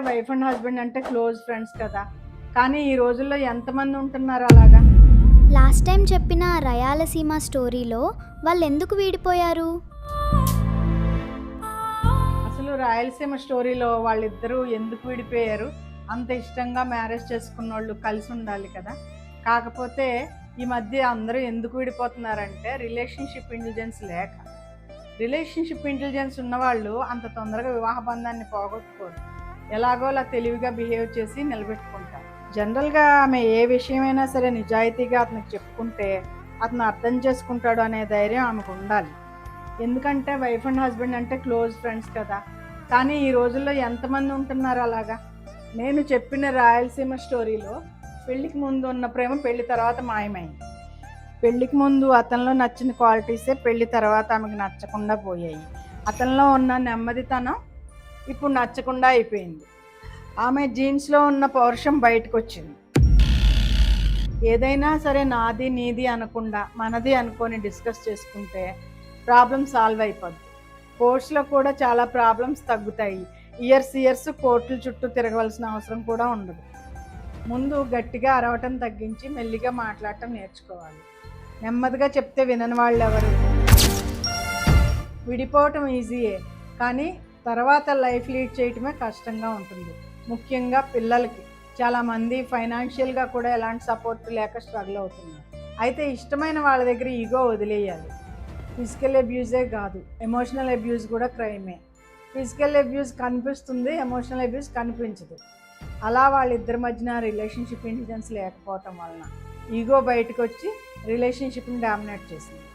Wife and husband అంటే close friends కదా. కానీ ఈ రోజుల్లో ఎంతమంది ఉంటున్నారు అలాగా? లాస్ట్ టైం చెప్పిన రయాలసీమ స్టోరీలో వాళ్ళు ఎందుకు వీడిపోయారు? అసలు రాయలసీమ స్టోరీలో వాళ్ళిద్దరూ ఎందుకు విడిపోయారు? అంత ఇష్టంగా మ్యారేజ్ చేసుకున్న వాళ్ళు కలిసి ఉండాలి కదా. కాకపోతే ఈ మధ్య అందరూ ఎందుకు విడిపోతున్నారంటే రిలేషన్షిప్ ఇంటెలిజెన్స్ లేక. రిలేషన్షిప్ ఇంటెలిజెన్స్ ఉన్నవాళ్ళు అంత తొందరగా వివాహ బంధాన్ని పోగొట్టుకోరు. ఎలాగోలా తెలివిగా బిహేవ్ చేసి నిలబెట్టుకుంటారు. జనరల్గా ఆమె ఏ విషయమైనా సరే నిజాయితీగా అతనికి చెప్పుకుంటే అతను అర్థం చేసుకుంటాడు అనే ధైర్యం ఆమెకు ఉండాలి. ఎందుకంటే వైఫ్ అండ్ హస్బెండ్ అంటే క్లోజ్ ఫ్రెండ్స్ కదా. కానీ ఈ రోజుల్లో ఎంతమంది ఉంటున్నారు అలాగా? నేను చెప్పిన రాయలసీమ స్టోరీలో పెళ్ళికి ముందు ఉన్న ప్రేమ పెళ్లి తర్వాత మాయమైంది. పెళ్ళికి ముందు అతనిలో నచ్చిన క్వాలిటీసే పెళ్లి తర్వాత ఆమెకు నచ్చకుండా పోయాయి. అతనిలో ఉన్న నెమ్మదితనం ఇప్పుడు నచ్చకుండా అయిపోయింది. ఆమె జీన్స్లో ఉన్న పౌరుషం బయటకు వచ్చింది. ఏదైనా సరే నాది నీది అనకుండా మనది అనుకొని డిస్కస్ చేసుకుంటే ప్రాబ్లం సాల్వ్ అయిపోద్ది. కోర్ట్స్లో కూడా చాలా ప్రాబ్లమ్స్ తగ్గుతాయి. ఇయర్స్ కోర్టుల చుట్టూ తిరగవలసిన అవసరం కూడా ఉండదు. ముందు గట్టిగా అరవటం తగ్గించి మెల్లిగా మాట్లాడటం నేర్చుకోవాలి. నెమ్మదిగా చెప్తే వినని వాళ్ళు ఎవరు? విడిపోవటం ఈజీయే, కానీ తర్వాత లైఫ్ లీడ్ చేయటమే కష్టంగా ఉంటుంది. ముఖ్యంగా పిల్లలకి. చాలామంది ఫైనాన్షియల్గా కూడా ఎలాంటి సపోర్ట్ లేక స్ట్రగుల్ అవుతున్నారు. అయితే ఇష్టమైన వాళ్ళ దగ్గర ఈగో వదిలేయాలి. ఫిజికల్ అబ్యూజే కాదు, ఎమోషనల్ అబ్యూజ్ కూడా క్రైమే. ఫిజికల్ అబ్యూజ్ కనిపిస్తుంది, ఎమోషనల్ అబ్యూజ్ కనిపించదు. అలా వాళ్ళిద్దరి మధ్యన రిలేషన్షిప్ ఇంటెలిజెన్స్ లేకపోవటం వలన ఈగో బయటకు వచ్చి రిలేషన్షిప్ని డామినేట్ చేసింది.